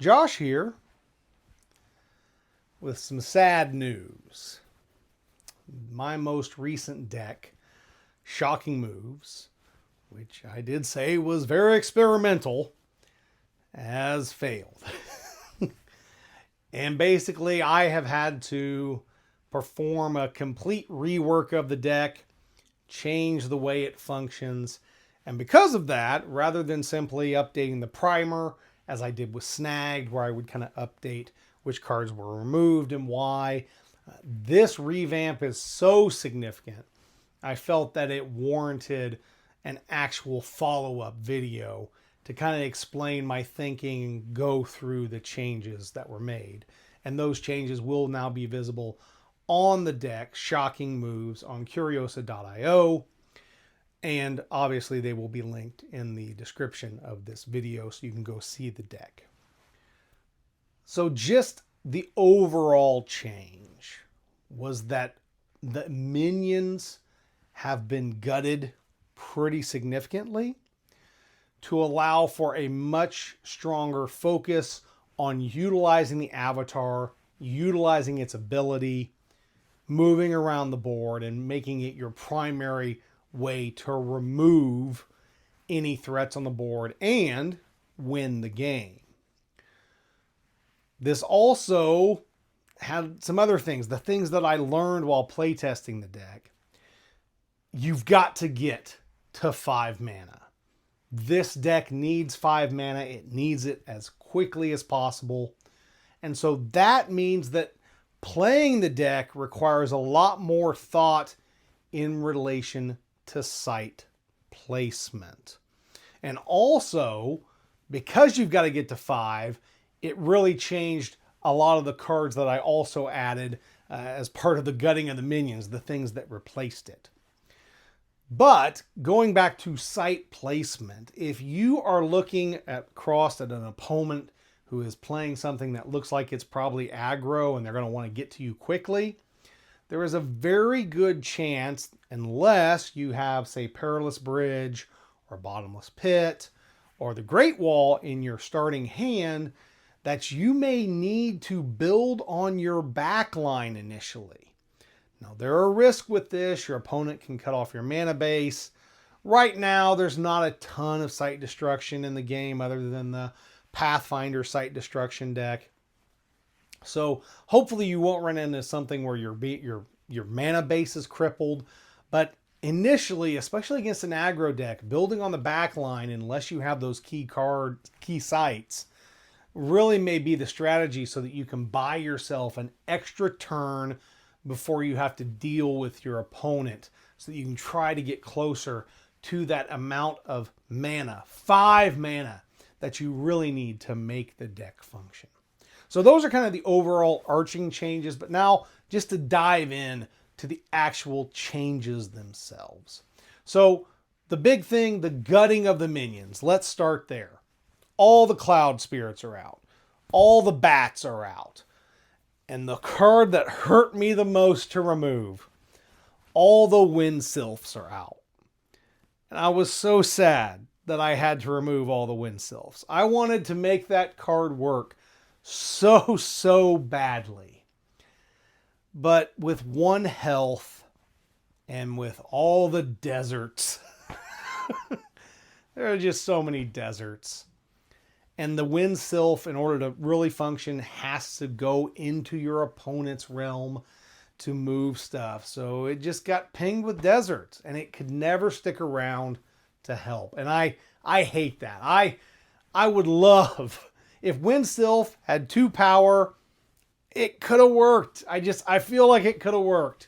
Josh here with some sad news. My most recent deck, Shocking Moves, which I did say was very experimental, has failed. And basically I have had to perform a complete rework of the deck, change the way it functions. And because of that, rather than simply updating the primer, as I did with Snagged, where I would kind of update which cards were removed and why, this revamp is so significant, I felt that it warranted an actual follow-up video to kind of explain my thinking and go through the changes that were made. And those changes will now be visible on the deck, Shocking Moves, on Curiosa.io. And obviously they will be linked in the description of this video so you can go see the deck. So just the overall change was that the minions have been gutted pretty significantly to allow for a much stronger focus on utilizing the avatar, utilizing its ability, moving around the board, and making it your primary way to remove any threats on the board and win the game. This also had some other things, the things that I learned while playtesting the deck. You've got to get to 5 mana. This deck needs 5 mana. It needs it as quickly as possible. And so that means that playing the deck requires a lot more thought in relation to site placement. And also, because you've got to get to 5, it really changed a lot of the cards that I also added as part of the gutting of the minions, the things that replaced it. But going back to site placement, if you are looking across at an opponent who is playing something that looks like it's probably aggro and they're going to want to get to you quickly, there is a very good chance, unless you have, say, Perilous Bridge or Bottomless Pit or the Great Wall in your starting hand, that you may need to build on your back line initially. Now, there are risks with this. Your opponent can cut off your mana base. Right now, there's not a ton of site destruction in the game other than the Pathfinder site destruction deck. So hopefully you won't run into something where your mana base is crippled. But initially, especially against an aggro deck, building on the back line, unless you have those key sites, really may be the strategy so that you can buy yourself an extra turn before you have to deal with your opponent, so that you can try to get closer to that amount of mana, 5 mana, that you really need to make the deck function. So those are kind of the overall arching changes, but now just to dive in to the actual changes themselves. So the big thing, the gutting of the minions. Let's start there. All the Cloud Spirits are out. All the bats are out. And the card that hurt me the most to remove, all the Wind Sylphs are out. And I was so sad that I had to remove all the Wind Sylphs. I wanted to make that card work so badly. But with 1 health and with all the deserts, there are just so many deserts. And the Wind Sylph, in order to really function, has to go into your opponent's realm to move stuff. So it just got pinged with deserts, and it could never stick around to help. And I hate that. I would love, if Wind Sylph had 2 power, it could have worked. I feel like it could have worked.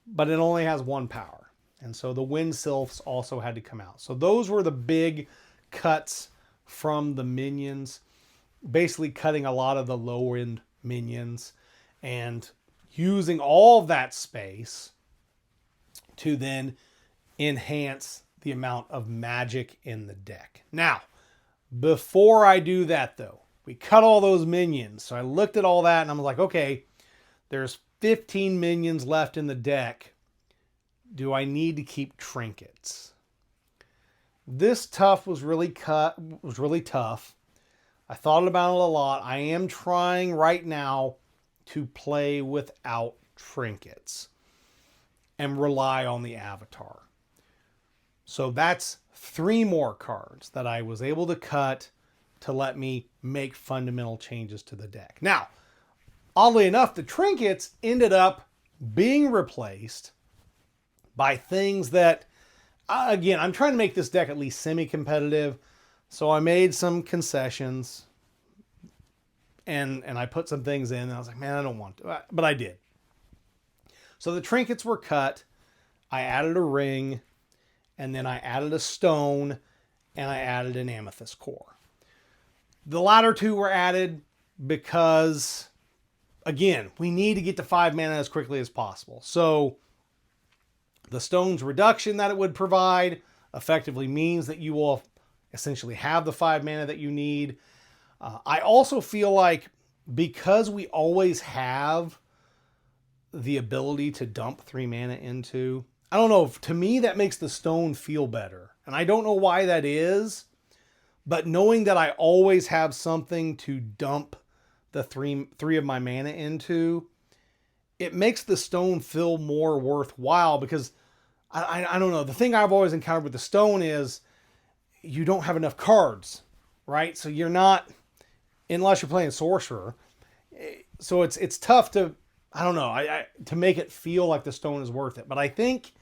But it only has 1 power. And so the Wind Sylphs also had to come out. So those were the big cuts from the minions, basically cutting a lot of the low end minions and using all of that space to then enhance the amount of magic in the deck. Now, before I do that though, we cut all those minions. So I looked at all that and I'm like, okay, there's 15 minions left in the deck. Do I need to keep trinkets? This tough was really tough. I thought about it a lot. I am trying right now to play without trinkets and rely on the avatar. So that's 3 more cards that I was able to cut to let me make fundamental changes to the deck. Now, oddly enough, the trinkets ended up being replaced by things that, again, I'm trying to make this deck at least semi-competitive. So I made some concessions and I put some things in and I was like, man, I don't want to, but I did. So the trinkets were cut. I added a ring, and then I added a stone, and I added an amethyst core. The latter 2 were added because, again, we need to get to 5 mana as quickly as possible. So the stone's reduction that it would provide effectively means that you will essentially have the 5 mana that you need. I also feel like because we always have the ability to dump 3 mana into, I don't know, to me that makes the stone feel better. And I don't know why that is, but knowing that I always have something to dump the three of my mana into, it makes the stone feel more worthwhile because I don't know. The thing I've always encountered with the stone is you don't have enough cards, right? So you're not, unless you're playing sorcerer. So it's tough to, I don't know, to make it feel like the stone is worth it. But I think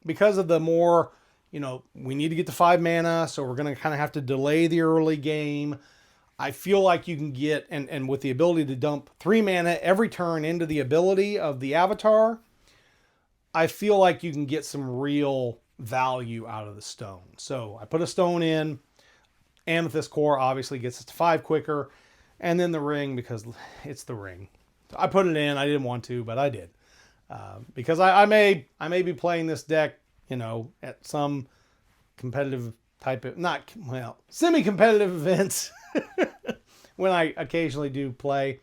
because of the more, we need to get to 5 mana, so we're going to kind of have to delay the early game. I feel like you can get, and with the ability to dump 3 mana every turn into the ability of the avatar, I feel like you can get some real value out of the stone. So I put a stone in. Amethyst core obviously gets us to 5 quicker. And then the ring, because it's the ring. I put it in. I didn't want to, but I did. Because I may be playing this deck, at some competitive type of, semi-competitive events when I occasionally do play.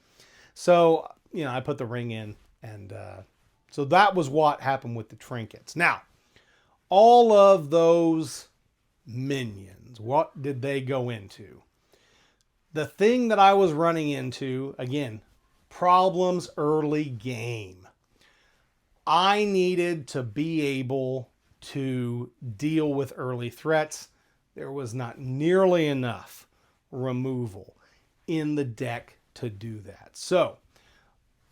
So, I put the ring in, and so that was what happened with the trinkets. Now, all of those minions, what did they go into? The thing that I was running into, again, problems early game. I needed to be able to deal with early threats. There was not nearly enough removal in the deck to do that. So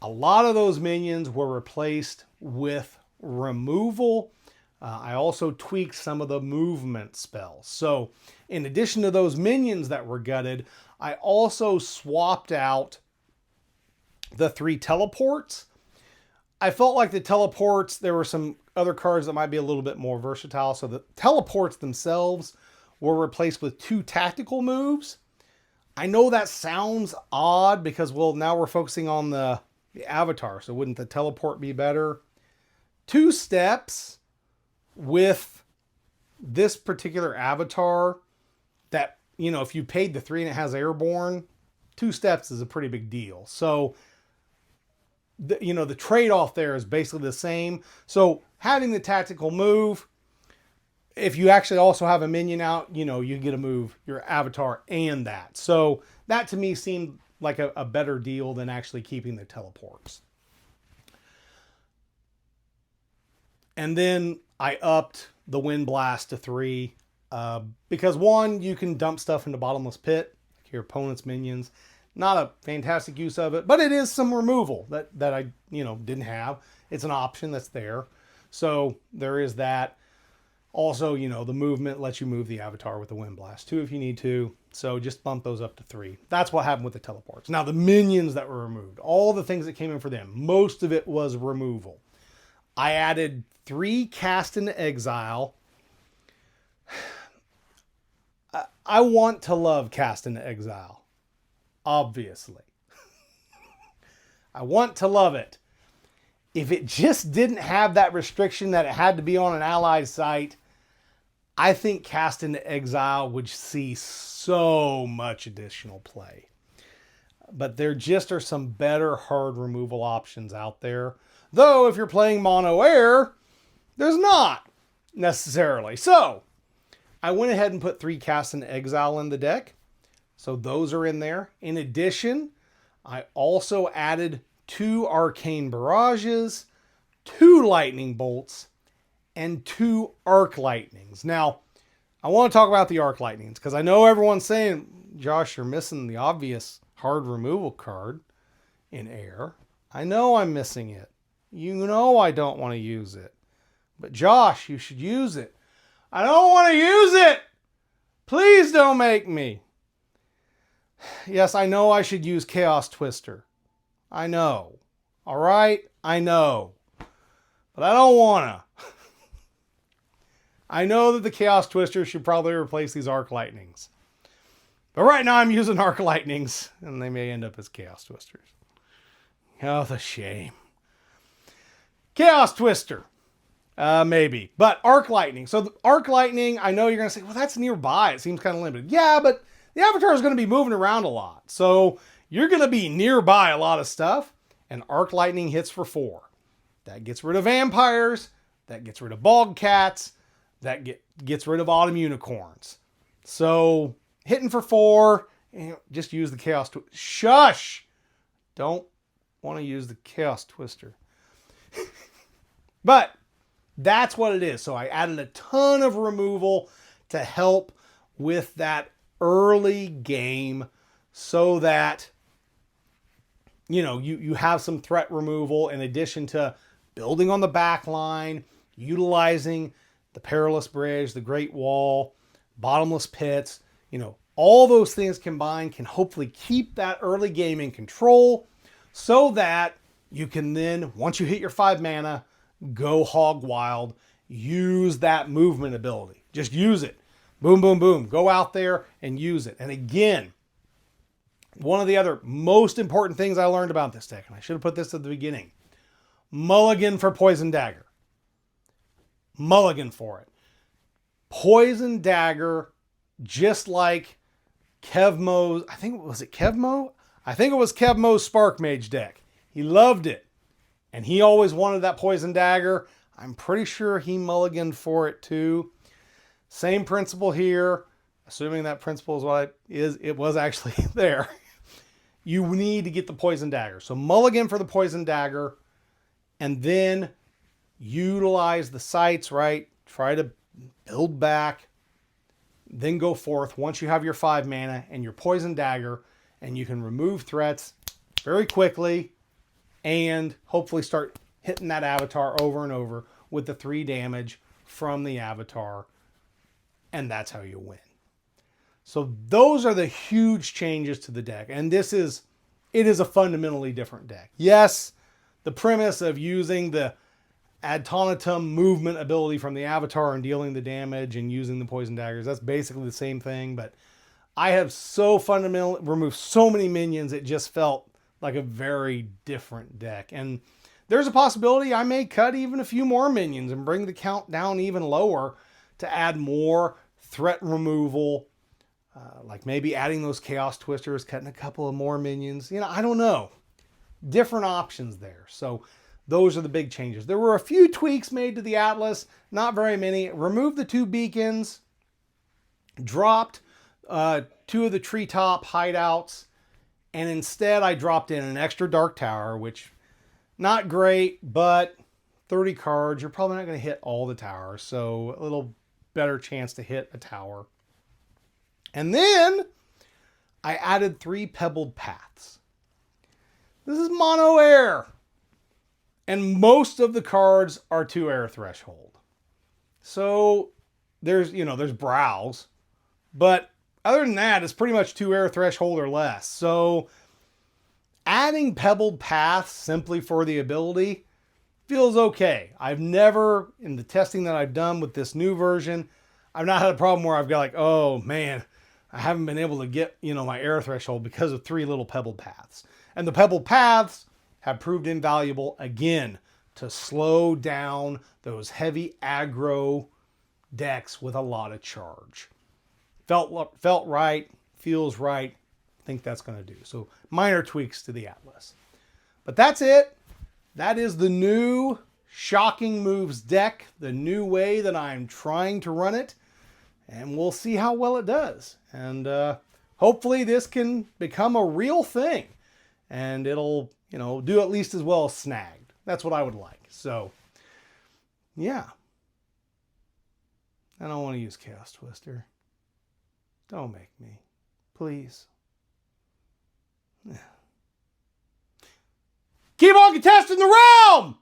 a lot of those minions were replaced with removal. I also tweaked some of the movement spells. So in addition to those minions that were gutted, I also swapped out the 3 teleports. I felt like the teleports, there were some other cards that might be a little bit more versatile. So the teleports themselves were replaced with 2 tactical moves. I know that sounds odd because, now we're focusing on the avatar. So wouldn't the teleport be better? 2 steps with this particular avatar that, if you paid the 3 and it has airborne, 2 steps is a pretty big deal. So, the trade-off there is basically the same. So having the tactical move, if you actually also have a minion out, you get to move your avatar and that. So that to me seemed like a better deal than actually keeping the teleports. And then I upped the Wind Blast to 3 because 1, you can dump stuff into Bottomless Pit, like your opponent's minions. Not a fantastic use of it, but it is some removal that I didn't have. It's an option that's there. So there is that. Also, the movement lets you move the avatar with the Wind Blast 2 if you need to. So just bump those up to 3. That's what happened with the teleports. Now the minions that were removed, all the things that came in for them, most of it was removal. I added 3 Cast into Exile. I want to love Cast into Exile. Obviously. I want to love it. If it just didn't have that restriction that it had to be on an allied site, I think Cast into Exile would see so much additional play. But there just are some better hard removal options out there. Though if you're playing mono air, there's not necessarily. So I went ahead and put 3 Cast into Exile in the deck. So those are in there. In addition, I also added 2 arcane barrages, 2 lightning bolts, and 2 arc lightnings. Now, I want to talk about the arc lightnings because I know everyone's saying, Josh, you're missing the obvious hard removal card in air. I know I'm missing it. You know I don't want to use it. But Josh, you should use it. I don't want to use it. Please don't make me. Yes, I know I should use Chaos Twister. I know. All right? I know. But I don't want to. I know that the Chaos Twister should probably replace these Arc Lightnings. But right now I'm using Arc Lightnings, and they may end up as Chaos Twisters. Oh, the shame. Chaos Twister. Maybe. But Arc Lightning. So the Arc Lightning, I know you're going to say, well, that's nearby. It seems kind of limited. Yeah, but the Avatar is going to be moving around a lot. So you're going to be nearby a lot of stuff. And Arc Lightning hits for 4. That gets rid of vampires. That gets rid of bog cats. That gets rid of autumn unicorns. So hitting for 4. Just use the Chaos Twister. Shush! Don't want to use the Chaos Twister. But that's what it is. So I added a ton of removal to help with that early game so that, you know, you have some threat removal in addition to building on the back line, utilizing the Perilous Bridge, the Great Wall, Bottomless Pits. You know, all those things combined can hopefully keep that early game in control so that you can then, once you hit your 5 mana, go hog wild, use that movement ability. Just use it. Boom, boom, boom. Go out there and use it. And again, one of the other most important things I learned about this deck, and I should have put this at the beginning, mulligan for Poison Dagger. Mulligan for it. Poison Dagger, just like Kevmo's, I think, was it Kevmo? I think it was Kevmo's Spark Mage deck. He loved it. And he always wanted that Poison Dagger. I'm pretty sure he mulliganed for it too. Same principle here. Assuming that principle is what it was actually there. You need to get the Poison Dagger. So mulligan for the Poison Dagger. And then utilize the sites, right? Try to build back. Then go forth once you have your 5 mana and your Poison Dagger. And you can remove threats very quickly. And hopefully start hitting that Avatar over and over with the 3 damage from the Avatar. And that's how you win. So those are the huge changes to the deck. And it is a fundamentally different deck. Yes, the premise of using the ad tonitum movement ability from the Avatar and dealing the damage and using the Poison Daggers, that's basically the same thing. But I have so fundamentally removed so many minions, it just felt like a very different deck. And there's a possibility I may cut even a few more minions and bring the count down even lower to add more threat removal, like maybe adding those Chaos Twisters, cutting a couple of more minions. You know, I don't know. Different options there. So those are the big changes. There were a few tweaks made to the Atlas, not very many. Removed the 2 beacons, dropped 2 of the treetop hideouts, and instead I dropped in an extra Dark Tower, which not great, but 30 cards, you're probably not going to hit all the towers. So a little better chance to hit a tower. And then I added 3 Pebbled Paths. This is mono air. And most of the cards are 2 air threshold. So there's browse, but other than that, it's pretty much 2 air threshold or less. So adding Pebbled Paths simply for the ability feels okay. I've never, in the testing that I've done with this new version, I've not had a problem where I've got like, oh man, I haven't been able to get, my air threshold because of 3 little Pebbled Paths. And the Pebbled Paths have proved invaluable again to slow down those heavy aggro decks with a lot of charge. Felt right, feels right. I think that's going to do. So minor tweaks to the Atlas. But that's it. That is the new Shocking Moves deck, the new way that I'm trying to run it. And we'll see how well it does. And hopefully this can become a real thing and it'll, you know, do at least as well as snagged. That's what I would like. So, yeah. I don't want to use Chaos Twister. Don't make me. Please. Keep on contesting the realm!